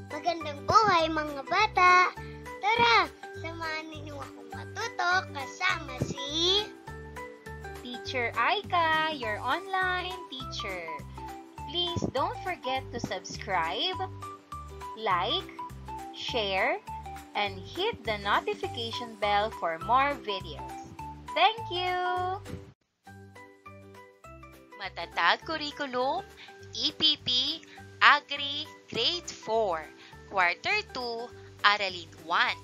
Magandang buhay mga bata! Tara, samahan ninyo akong matuto kasama si Teacher Aika, your online teacher. Please don't forget to subscribe, like, share, and hit the notification bell for more videos. Thank you! Matatag Curriculum, EPP, Agri, Grade 4, Quarter 2, Aralin 1.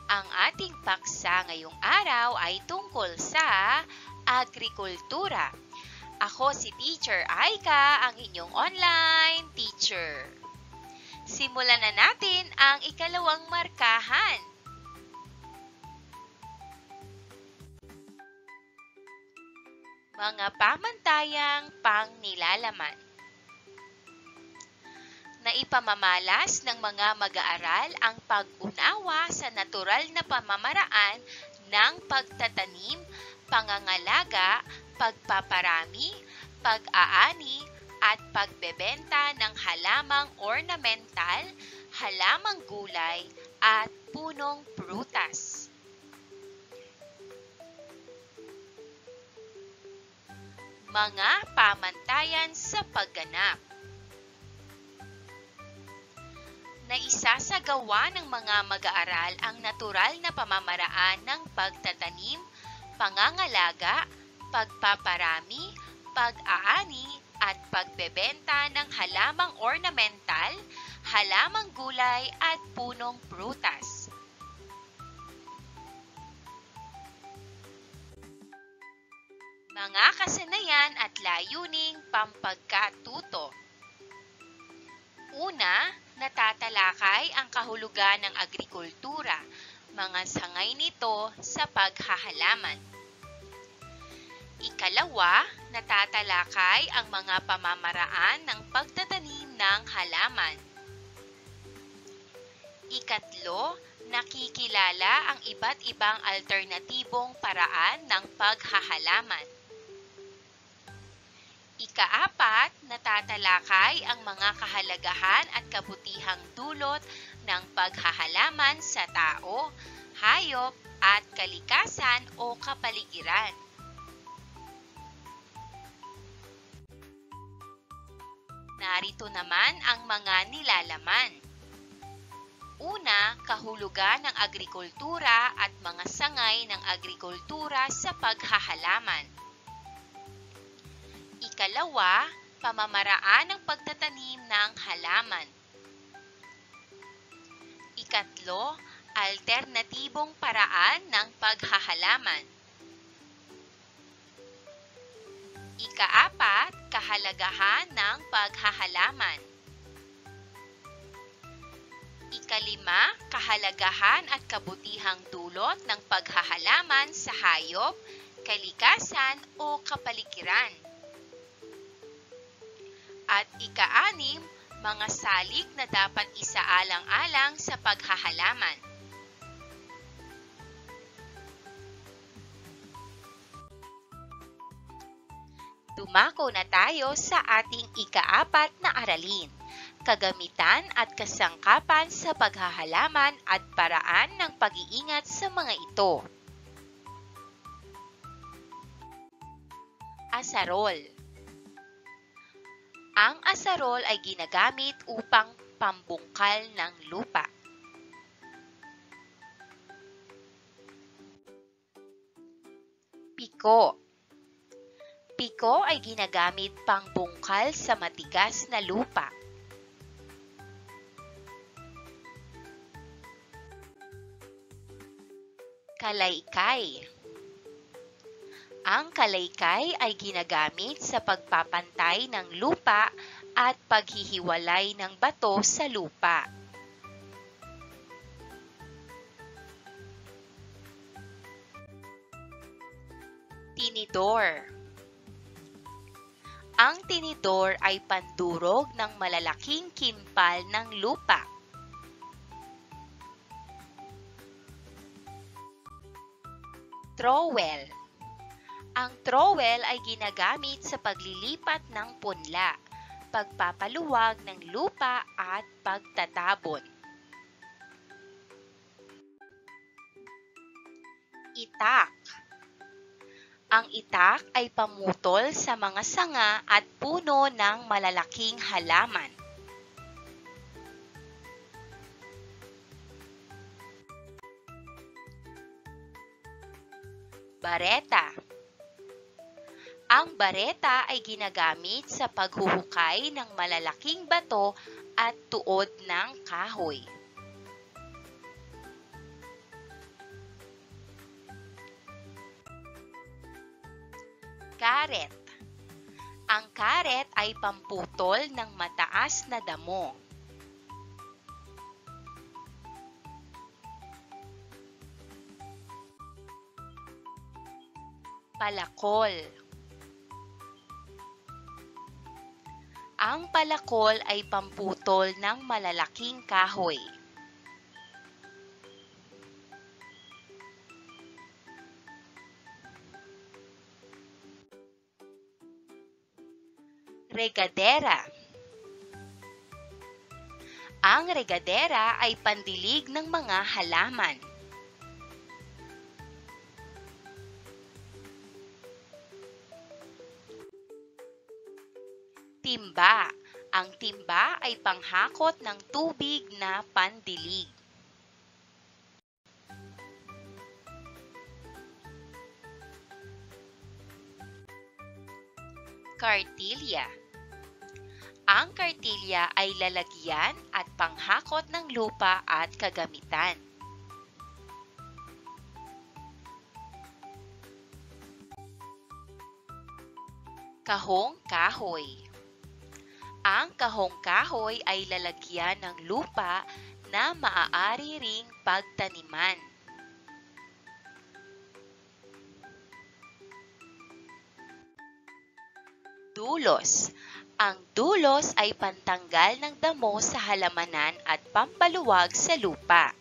Ang ating paksa ngayong araw ay tungkol sa agrikultura. Ako si Teacher Aika, ang inyong online teacher. Simulan na natin ang ikalawang markahan. Mga pamantayang pangnilalaman. Naipamamalas ng mga mag-aaral ang pag-unawa sa natural na pamamaraan ng pagtatanim, pangangalaga, pagpaparami, pag-aani, at pagbebenta ng halamang ornamental, halamang gulay, at punong prutas. Mga pamantayan sa pagganap. Naisasagawa ng mga mag-aaral ang natural na pamamaraan ng pagtatanim, pangangalaga, pagpaparami, pag-aani, at pagbebenta ng halamang ornamental, halamang gulay, at punong prutas. Mga kasanayan at layuning pampagkatuto. Una, natatalakay ang kahulugan ng agrikultura, mga sangay nito sa paghahalaman. Ikalawa, natatalakay ang mga pamamaraan ng pagtatanim ng halaman. Ikatlo, nakikilala ang iba't ibang alternatibong paraan ng paghahalaman. Ikaapat, natatalakay ang mga kahalagahan at kabutihang dulot ng paghahalaman sa tao, hayop, at kalikasan o kapaligiran. Narito naman ang mga nilalaman. Una, kahulugan ng agrikultura at mga sangay ng agrikultura sa paghahalaman. Ikalawa, pamamaraan ng pagtatanim ng halaman. Ikatlo, alternatibong paraan ng paghahalaman. Ikaapat, kahalagahan ng paghahalaman. Ikalima, kahalagahan at kabutihang dulot ng paghahalaman sa hayop, kalikasan o kapaligiran. At ika-anim, mga salik na dapat isaalang-alang sa paghahalaman. Dumako na tayo sa ating ika-4 na aralin, kagamitan at kasangkapan sa paghahalaman at paraan ng pag-iingat sa mga ito. Asarol. Ang asarol ay ginagamit upang pambungkal ng lupa. Piko. Piko ay ginagamit pangbungkal sa matigas na lupa. Kalaykay. Ang kalaykay ay ginagamit sa pagpapantay ng lupa at paghihiwalay ng bato sa lupa. Tinidor. Ang tinidor ay pandurog ng malalaking kimpal ng lupa. Trowel. Ang trowel ay ginagamit sa paglilipat ng punla, pagpapaluwag ng lupa at pagtatabon. Itak. Ang itak ay pamutol sa mga sanga at puno ng malalaking halaman. Bareta. Ang bareta ay ginagamit sa paghuhukay ng malalaking bato at tuod ng kahoy. Karet. Ang karet ay pamputol ng mataas na damo. Palakol. Ang palakol ay pamputol ng malalaking kahoy. Regadera. Ang regadera ay pandilig ng mga halaman. Timba. Ang timba ay panghakot ng tubig na pandilig. Kartilya. Ang kartilya ay lalagyan at panghakot ng lupa at kagamitan. Kahong kahoy. Ang kahong kahoy ay lalagyan ng lupa na maaari ring pagtaniman. Dulos. Ang dulos ay pantanggal ng damo sa halamanan at pampaluwag sa lupa.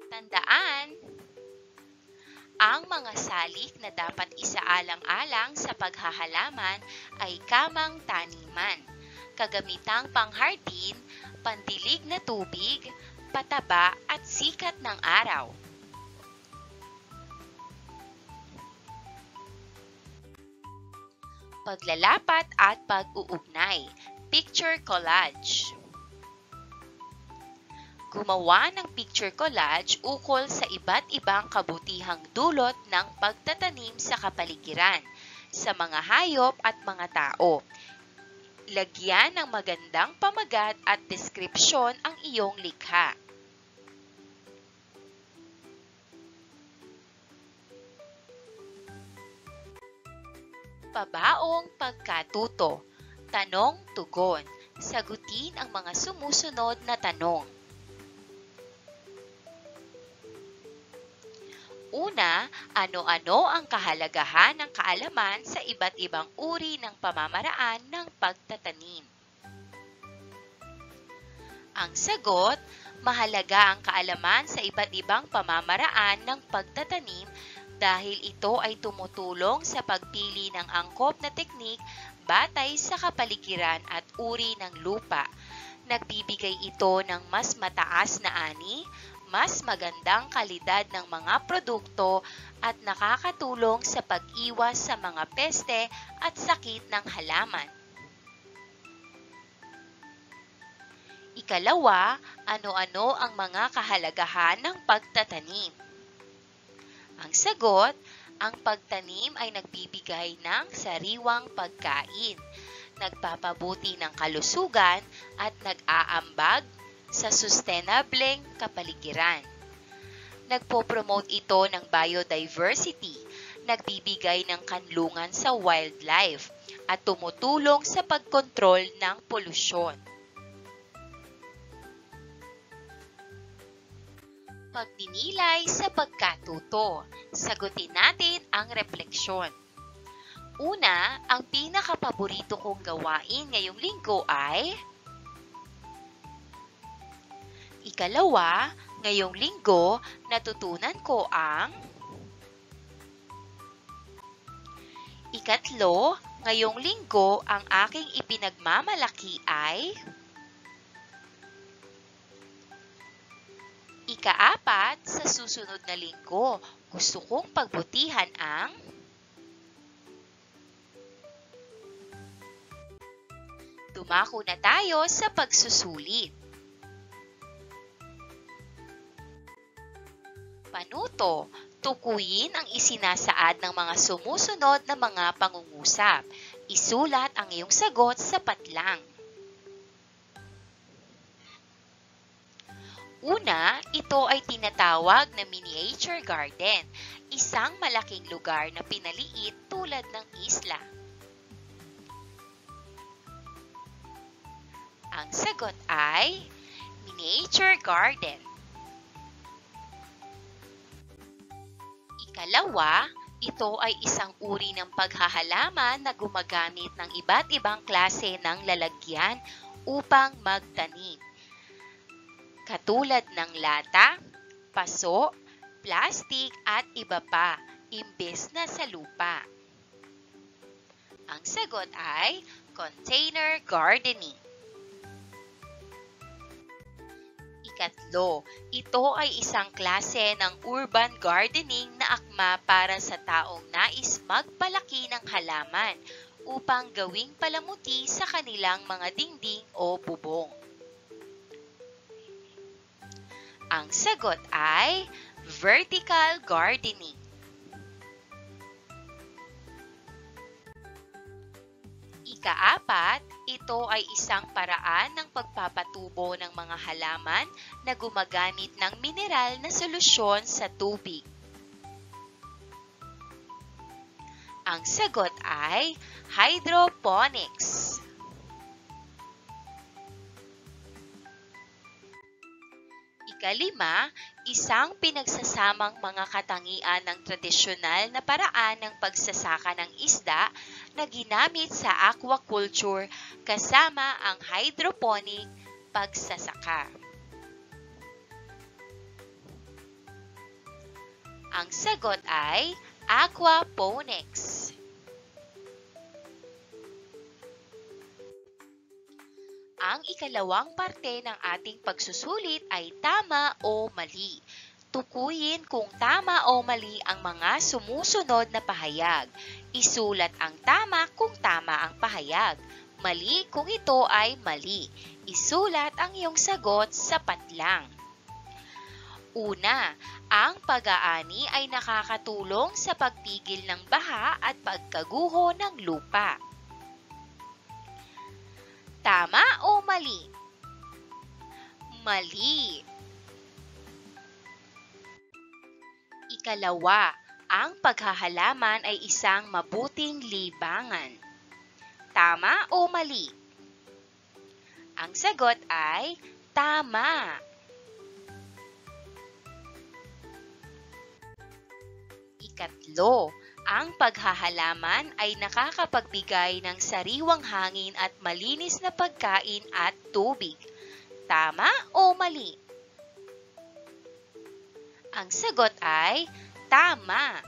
Tandaan, ang mga salik na dapat isaalang-alang sa paghahalaman ay kamang taniman, kagamitang panghardin, pandilig na tubig, pataba at sikat ng araw. Paglalapat at pag-uugnay, picture collage. Gumawa ng picture collage ukol sa iba't ibang kabutihang dulot ng pagtatanim sa kapaligiran, sa mga hayop at mga tao. Lagyan ng magandang pamagat at deskripsyon ang iyong likha. Pabaong pagkatuto. Tanong-tugon. Sagutin ang mga sumusunod na tanong. Una, ano-ano ang kahalagahan ng kaalaman sa iba't ibang uri ng pamamaraan ng pagtatanim? Ang sagot, mahalaga ang kaalaman sa iba't ibang pamamaraan ng pagtatanim dahil ito ay tumutulong sa pagpili ng angkop na teknik batay sa kapaligiran at uri ng lupa. Nagbibigay ito ng mas mataas na ani, mas magandang kalidad ng mga produkto at nakakatulong sa pag-iwas sa mga peste at sakit ng halaman. Ikalawa, ano-ano ang mga kahalagahan ng pagtatanim? Ang sagot, ang pagtanim ay nagbibigay ng sariwang pagkain, nagpapabuti ng kalusugan at nag-aambag sa sustainableng kapaligiran. Nagpo-promote ito ng biodiversity, nagbibigay ng kanlungan sa wildlife, at tumutulong sa pagkontrol ng polusyon. Pagninilay sa pagkatuto. Sagutin natin ang refleksyon. Una, ang pinakapaborito kong gawain ngayong linggo ay... Ikalawa, Ngayong linggo, natutunan ko ang ikatlo. Ngayong linggo, ang aking ipinagmamalaki ay ikaapat. Sa susunod na linggo, gusto kong pagbutihan ang dumako na tayo sa pagsusulit. Panuto, tukuyin ang isinasaad ng mga sumusunod na mga pangungusap. Isulat ang iyong sagot sa patlang. Una, ito ay tinatawag na miniature garden, isang malaking lugar na pinaliit tulad ng isla. Ang sagot ay miniature garden. Ikalawa, ito ay isang uri ng paghahalaman na gumagamit ng iba't ibang klase ng lalagyan upang magtanim. Katulad ng lata, paso, plastik at iba pa, imbes na sa lupa. Ang sagot ay container gardening. Ikatlo, ito ay isang klase ng urban gardening na akma para sa taong nais magpalaki ng halaman upang gawing palamuti sa kanilang mga dingding o bubong. Ang sagot ay vertical gardening. Ikaapat, ito ay isang paraan ng pagpapatubo ng mga halaman na gumagamit ng mineral na solusyon sa tubig. Ang sagot ay hydroponics. Ikalima, isang pinagsasamang mga katangian ng tradisyonal na paraan ng pagsasaka ng isda na ginamit sa aquaculture kasama ang hydroponic pagsasaka. Ang sagot ay aquaponics. Ang ikalawang parte ng ating pagsusulit ay tama o mali. Tukuyin kung tama o mali ang mga sumusunod na pahayag. Isulat ang tama kung tama ang pahayag. Mali kung ito ay mali. Isulat ang iyong sagot sa patlang. Una, ang pag-aani ay nakakatulong sa pagpigil ng baha at pagkaguho ng lupa. Tama o mali? Mali. Ikalawa, ang paghahalaman ay isang mabuting libangan. Tama o mali? Ang sagot ay tama. Ikatlo, ang paghahalaman ay nakakapagbigay ng sariwang hangin at malinis na pagkain at tubig. Tama o mali? Ang sagot ay tama.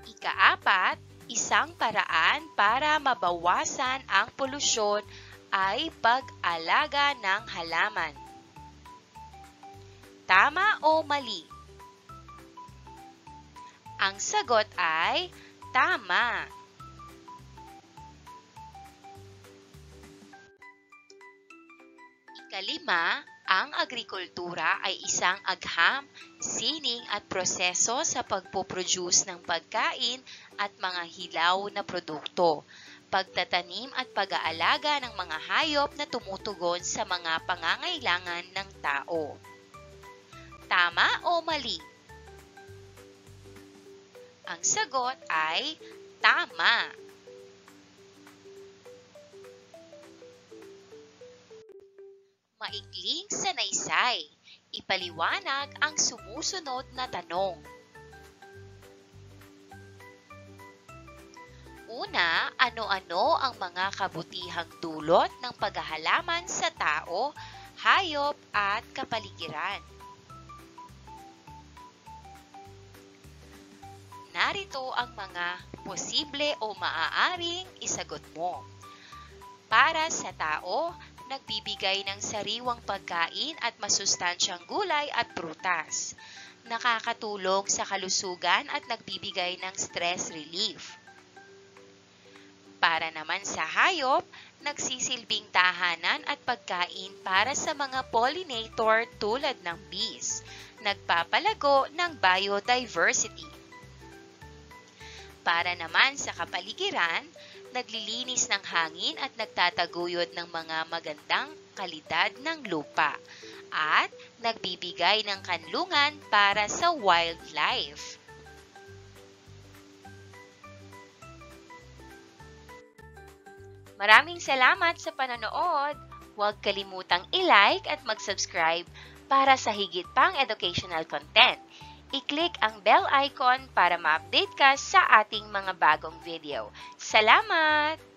Ikaapat, isang paraan para mabawasan ang polusyon ay pag-alaga ng halaman. Tama o mali? Ang sagot ay tama. Ikalima, ang agrikultura ay isang agham, sining at proseso sa pagpoproduce ng pagkain at mga hilaw na produkto, pagtatanim at pag-aalaga ng mga hayop na tumutugon sa mga pangangailangan ng tao. Tama o mali? Ang sagot ay tama. Maikling sanaysay. Ipaliwanag ang sumusunod na tanong. Una, ano-ano ang mga kabutihang dulot ng paghahalaman sa tao, hayop at kapaligiran? Narito ang mga posible o maaaring isagot mo. Para sa tao, nagbibigay ng sariwang pagkain at masustansyang gulay at prutas. Nakakatulong sa kalusugan at nagbibigay ng stress relief. Para naman sa hayop, nagsisilbing tahanan at pagkain para sa mga pollinator tulad ng bees. Nagpapalago ng biodiversity. Para naman sa kapaligiran, naglilinis ng hangin at nagtataguyod ng mga magandang kalidad ng lupa at nagbibigay ng kanlungan para sa wildlife. Maraming salamat sa panonood. Huwag kalimutang i-like at mag-subscribe para sa higit pang educational content. I-click ang bell icon para ma-update ka sa ating mga bagong video. Salamat!